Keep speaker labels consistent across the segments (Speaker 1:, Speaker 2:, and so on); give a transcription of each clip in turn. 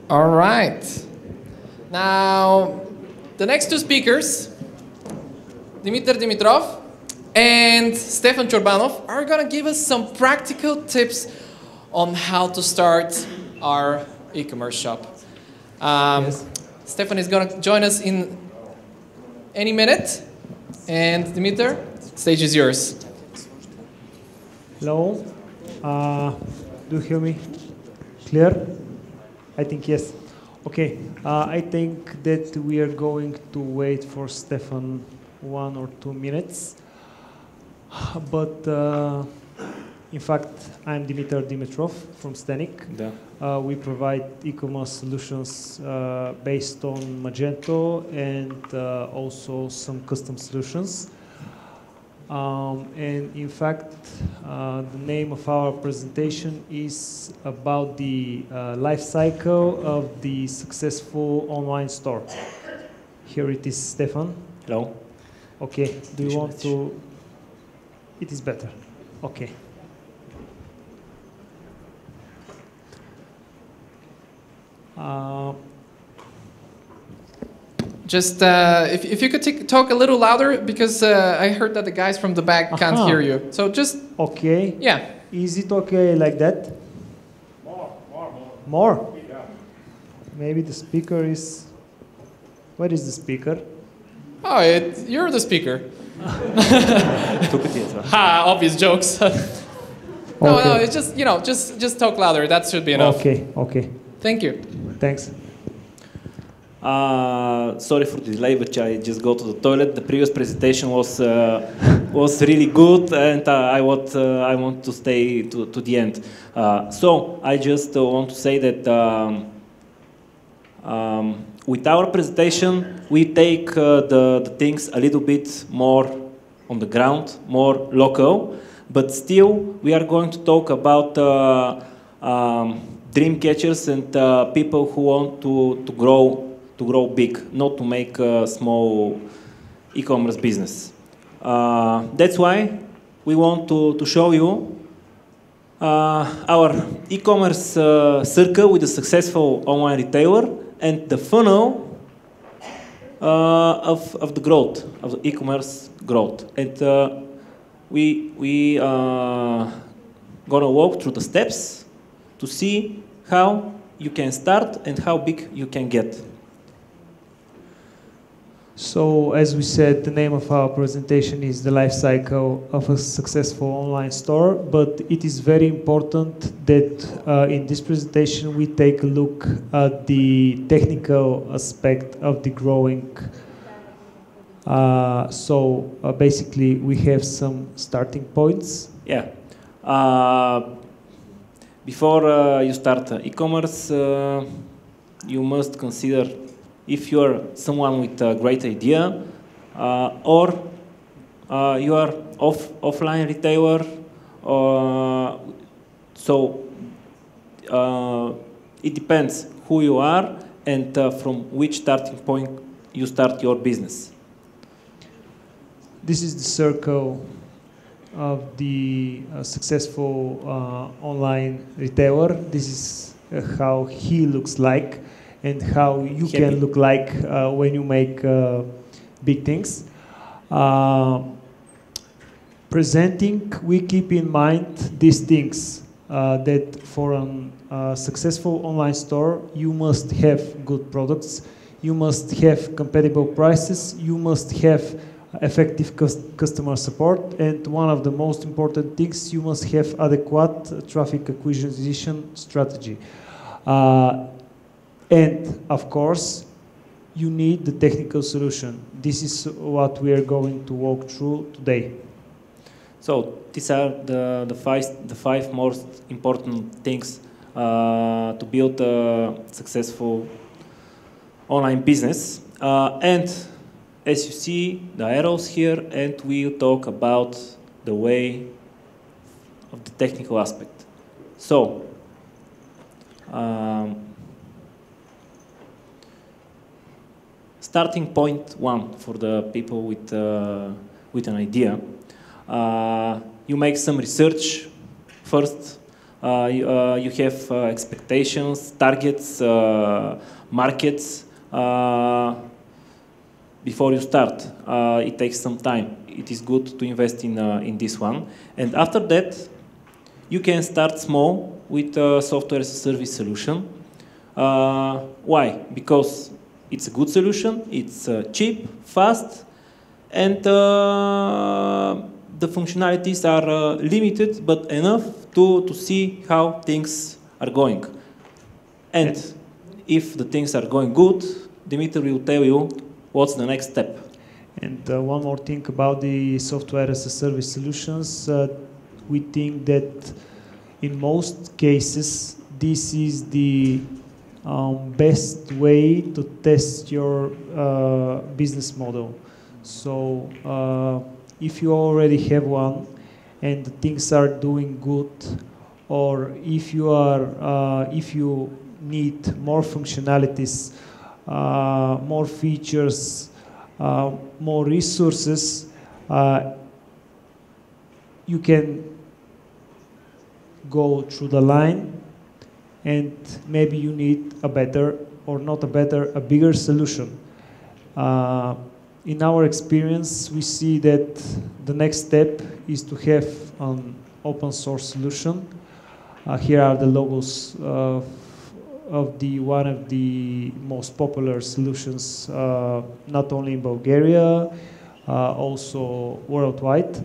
Speaker 1: All right. Now, the next two speakers, Dimitar Dimitrov and Stefan Chorbanov, are going to give us some practical tips on how to start our e-commerce shop.
Speaker 2: Yes.
Speaker 1: Stefan is going to join us in any minute. And Dimitar, stage is yours.
Speaker 2: Hello. Do you hear me clear? I think yes. Okay. I think that we are going to wait for Stefan 1 or 2 minutes. But in fact, I'm Dimitar Dimitrov from Stenik.
Speaker 3: Yeah.
Speaker 2: We provide e-commerce solutions based on Magento and also some custom solutions. And in fact, the name of our presentation is about the life cycle of the successful online store. Here it is, Stefan.
Speaker 3: Hello.
Speaker 2: Okay, do you want to? It is better. Okay.
Speaker 1: Just if you could talk a little louder, because I heard that the guys from the back can't hear you. So just
Speaker 2: okay.
Speaker 1: Yeah.
Speaker 2: Is it okay like that? More.
Speaker 3: Yeah.
Speaker 2: Maybe the speaker is. Where is the speaker?
Speaker 1: Oh, you're the speaker.
Speaker 3: Stupid.
Speaker 1: Ha! Obvious jokes. No,
Speaker 2: Okay.
Speaker 1: no, it's just talk louder. That should be enough.
Speaker 2: Okay. Okay.
Speaker 1: Thank you.
Speaker 2: Thanks.
Speaker 3: Sorry for the delay, but I just go to the toilet. The previous presentation was really good, and I want to stay to the end. So I just want to say that with our presentation, we take the things a little bit more on the ground, more local, but still we are going to talk about dream catchers and people who want to grow big, not to make a small e-commerce business. That's why we want to show you our e-commerce circle with a successful online retailer and the funnel of the growth, of the e-commerce growth. And we gonna walk through the steps to see how you can start and how big you can get.
Speaker 2: So, as we said, the name of our presentation is the life cycle of a successful online store, but it is very important that in this presentation we take a look at the technical aspect of the growing. Basically, we have some starting points.
Speaker 3: Yeah. Before you start e-commerce, you must consider if you are someone with a great idea, or you are offline retailer, it depends who you are and from which starting point you start your business.
Speaker 2: This is the circle of the successful online retailer. This is how he looks like, and how you can look like when you make big things. Presenting, we keep in mind these things, that for a successful online store, you must have good products, you must have compatible prices, you must have effective customer support, and one of the most important things, you must have adequate traffic acquisition strategy. And of course, you need the technical solution. This is what we are going to walk through today.
Speaker 3: So these are the five most important things to build a successful online business. And as you see, the arrows here, and we'll talk about the way of the technical aspect. So. Starting point one for the people with an idea. You make some research first You have expectations, targets, markets. Before you start, it takes some time. It is good to invest in this one. And after that, you can start small with a software as a service solution. Why? Because it's a good solution, it's cheap, fast, and the functionalities are limited, but enough to see how things are going. And if the things are going good, Dimitar will tell you what's the next step.
Speaker 2: And one more thing about the software as a service solutions, we think that in most cases this is the best way to test your business model. So if you already have one and things are doing good, or if you need more functionalities, more features, more resources, you can go through the line, and maybe you need a better, or not a better, a bigger solution. In our experience, we see that the next step is to have an open source solution. Here are the logos of one of the most popular solutions, not only in Bulgaria, also worldwide.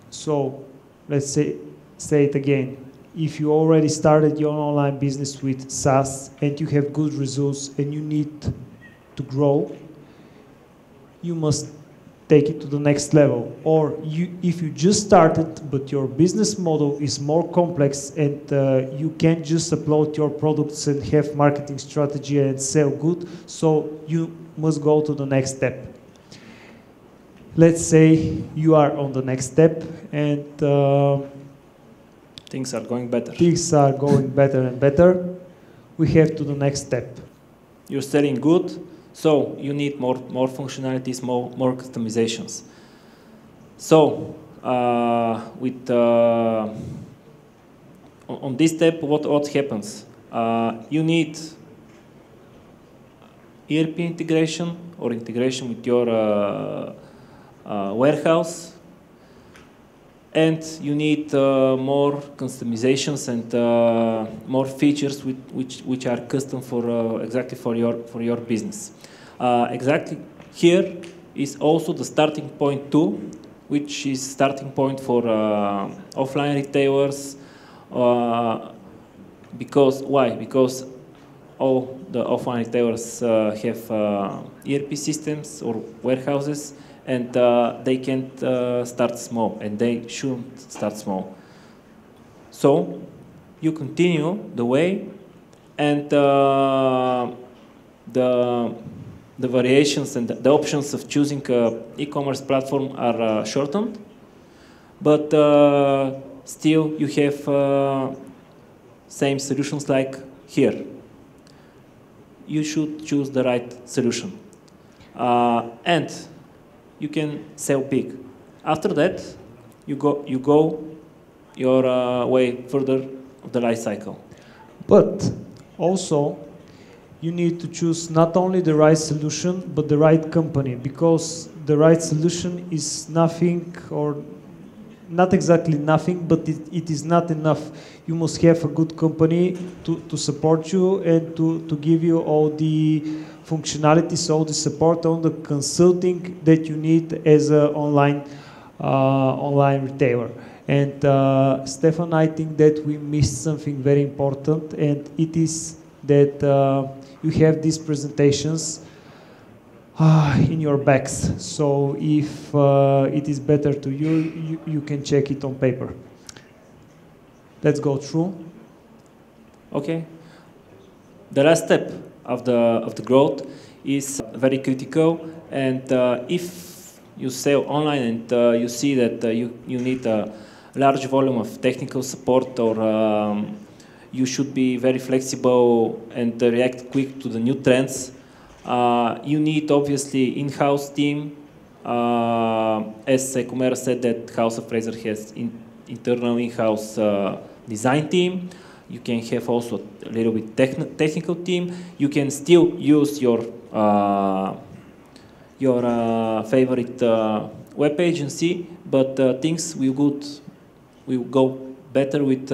Speaker 2: So let's say it again. If you already started your online business with SaaS and you have good results and you need to grow, you must take it to the next level. Or if you just started but your business model is more complex and you can't just upload your products and have marketing strategy and sell good, so you must go to the next step. Let's say you are on the next step and
Speaker 3: things are going better.
Speaker 2: Things are going better and better. We have to the next step.
Speaker 3: You're selling good, so you need more functionalities, more customizations. So on this step, what happens? You need ERP integration or integration with your warehouse, and you need more customizations and more features which are custom for exactly for your business. Exactly here is also the starting point too, which is starting point for offline retailers. Because why? Because all the offline retailers have ERP systems or warehouses, and they can't start small, and they shouldn't start small. So you continue the way, and the variations and the options of choosing an e-commerce platform are shortened, but still you have same solutions like here. You should choose the right solution. And you can sell big. After that, you go your way further of the life cycle.
Speaker 2: But also, you need to choose not only the right solution, but the right company, because the right solution is nothing, or not exactly nothing, but it is not enough. You must have a good company to support you and to give you all the functionalities, all the support, all the consulting that you need as an online retailer. And Stefan, I think that we missed something very important, and it is that you have these presentations in your bags. So if it is better to you can check it on paper. Let's go through.
Speaker 3: Okay. The last step of the growth is very critical, and if you sell online and you see that you need a large volume of technical support, or you should be very flexible and react quick to the new trends, you need obviously in-house team. As Kumera said, that House of Fraser has internal in-house design team. You can have also a little bit technical team. You can still use your favorite web agency, but things will go better with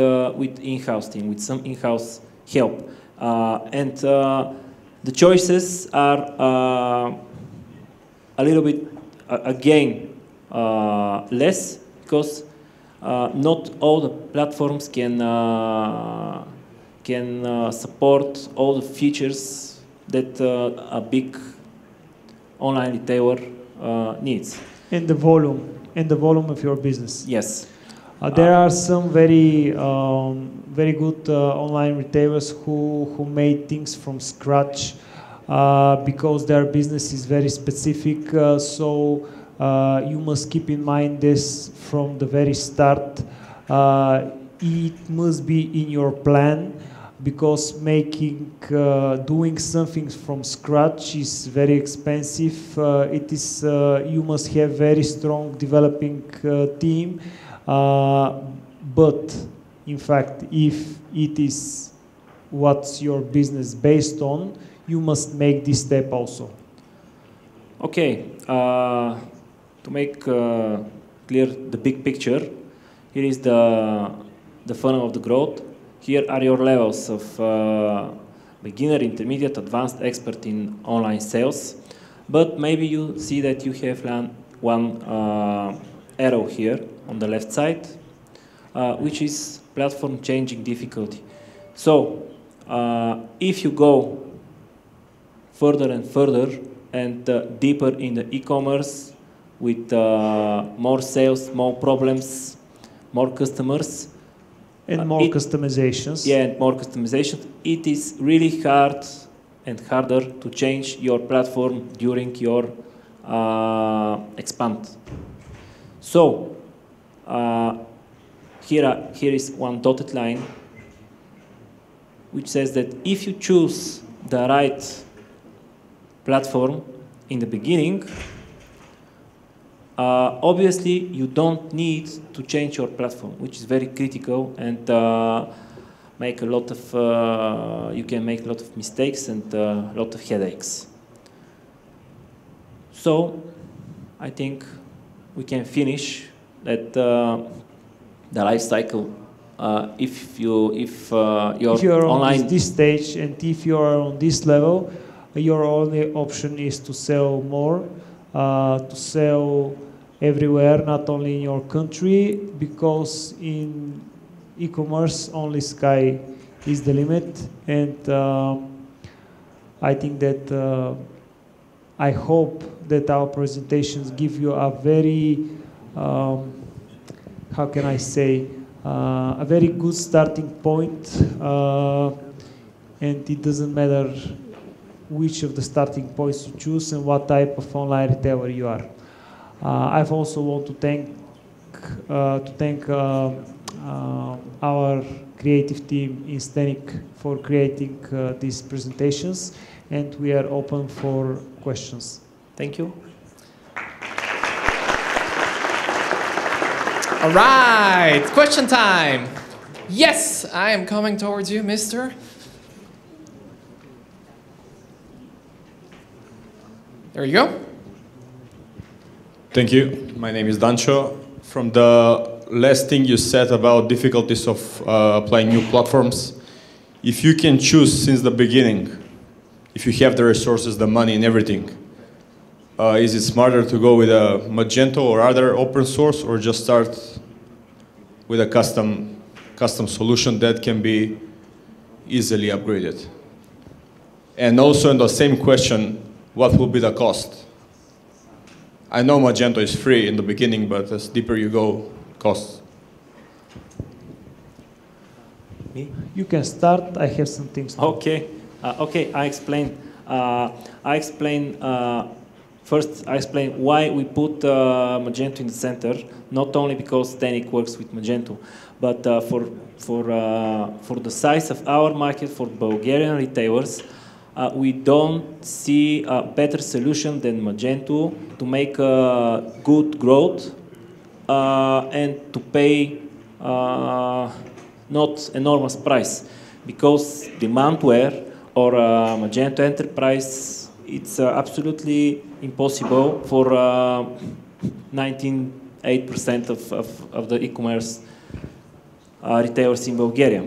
Speaker 3: in-house team, with some in-house help. And the choices are a little bit, again, less, because not all the platforms can support all the features that a big online retailer needs.
Speaker 2: And the volume of your business.
Speaker 3: Yes.
Speaker 2: There are some very good online retailers who made things from scratch because their business is very specific. So you must keep in mind this from the very start. It must be in your plan, because doing something from scratch is very expensive. You must have very strong developing team. But in fact, if it is what's your business based on, you must make this step also.
Speaker 3: Okay, to make clear the big picture, here is the funnel of the growth. Here are your levels of beginner, intermediate, advanced, expert in online sales. But maybe you see that you have one arrow here on the left side, which is platform changing difficulty. So if you go further and further and deeper in the e-commerce with more sales, more problems, more customers,
Speaker 2: and more customizations.
Speaker 3: Yeah, and more customizations. It is really hard and harder to change your platform during your expand. So here is one dotted line which says that if you choose the right platform in the beginning, obviously you don't need to change your platform, which is very critical, and make a lot of you can make a lot of mistakes and a lot of headaches. So I think we can finish that the life cycle. If you're online
Speaker 2: on this stage and if you are on this level, your only option is to sell more, to sell everywhere, not only in your country, because in e-commerce only sky is the limit. And I think that I hope that our presentations give you a very how can I say, a very good starting point, and it doesn't matter which of the starting points you choose and what type of online retailer you are. I've also want to thank our creative team in Stenik for creating these presentations, and we are open for questions.
Speaker 3: Thank you.
Speaker 1: All right, question time. Yes, I am coming towards you, mister. There you go.
Speaker 4: Thank you. My name is Dancho. From the last thing you said about difficulties of applying new platforms, if you can choose since the beginning, if you have the resources, the money and everything, is it smarter to go with a Magento or other open source, or just start with a custom solution that can be easily upgraded? And also in the same question, what will be the cost? I know Magento is free in the beginning, but as deeper you go, costs.
Speaker 3: Me?
Speaker 2: You can start. I have some things to
Speaker 3: Okay. Okay, I explain. First, I explain why we put Magento in the center. Not only because Stenik works with Magento, but for the size of our market, for Bulgarian retailers, we don't see a better solution than Magento to make good growth and to pay not enormous price, because Demandware or Magento Enterprise, it's absolutely impossible for 98% of the e-commerce retailers in Bulgaria.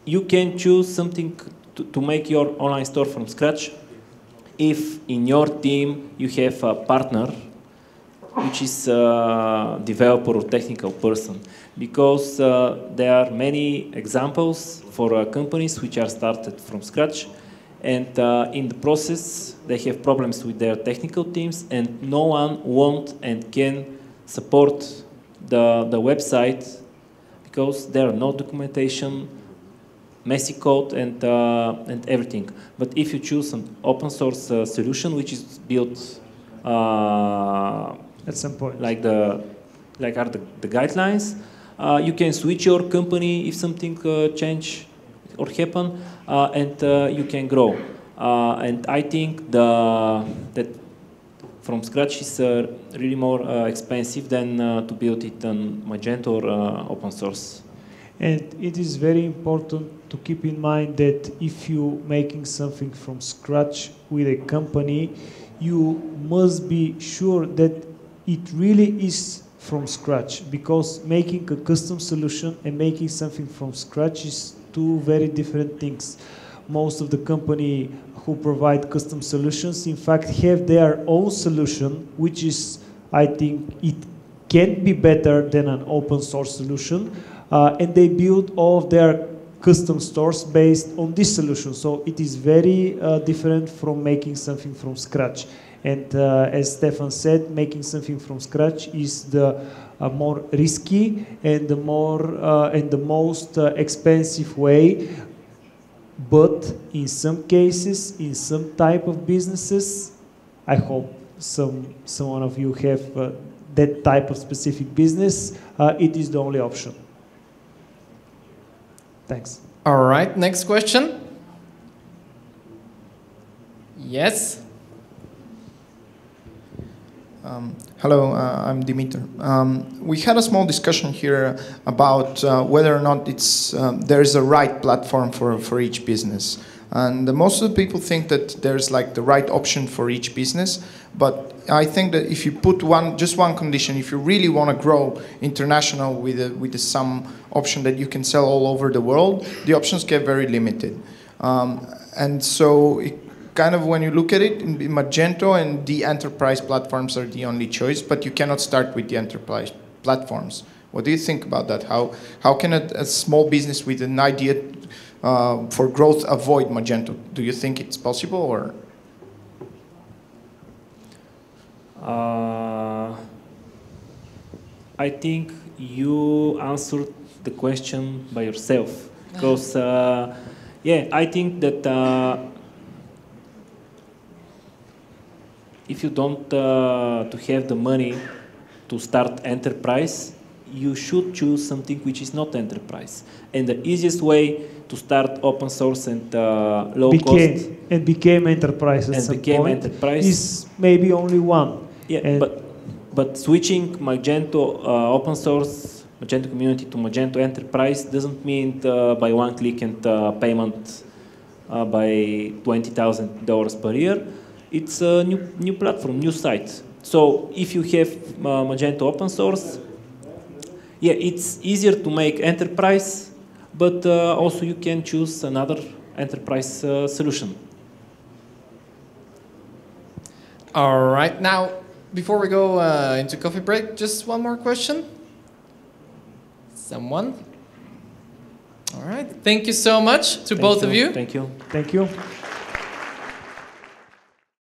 Speaker 3: You can choose something to make your online store from scratch if in your team you have a partner which is a developer or technical person, because there are many examples for companies which are started from scratch, and in the process they have problems with their technical teams, and no one wants and can support the website because there are no documentation, messy code, and everything. But if you choose an open source solution which is built
Speaker 2: at some point,
Speaker 3: like are the guidelines, you can switch your company if something change or happen, and you can grow. And I think that from scratch is really more expensive than to build it on Magento or open source.
Speaker 2: And it is very important to keep in mind that if you're making something from scratch with a company, you must be sure that it really is from scratch, because making a custom solution and making something from scratch is two very different things. Most of the company who provide custom solutions, in fact, have their own solution, which is, I think, it can be better than an open source solution, and they build all of their custom stores based on this solution. So it is very different from making something from scratch. And as Stefan said, making something from scratch is the more risky and the most expensive way. But in some cases, in some type of businesses, I hope someone of you have that type of specific business, it is the only option. Thanks.
Speaker 1: All right, next question. Yes.
Speaker 5: Hello, I'm Dimitar. We had a small discussion here about whether or not there is a right platform for each business. And most of the people think that there's like the right option for each business. But I think that if you put just one condition, if you really want to grow international with some option that you can sell all over the world, the options get very limited. And so kind of when you look at it, Magento and the enterprise platforms are the only choice, but you cannot start with the enterprise platforms. What do you think about that? How can a small business with an idea for growth avoid Magento? Do you think it's possible, or?
Speaker 3: I think you answered the question by yourself, because yeah, I think that if you don't to have the money to start enterprise, you should choose something which is not enterprise. And the easiest way to start open source and low cost
Speaker 2: and became enterprise at some point is maybe only one.
Speaker 3: Yeah, and but switching Magento open source Magento community to Magento enterprise doesn't mean by one click and payment by $20,000 per year. It's a new platform, new site. So if you have Magento open source, yeah, it's easier to make enterprise, but also you can choose another enterprise solution.
Speaker 1: All right, now before we go into coffee break, just one more question. Someone? All right, thank you so much to both of you.
Speaker 3: Thank you.
Speaker 2: Thank you.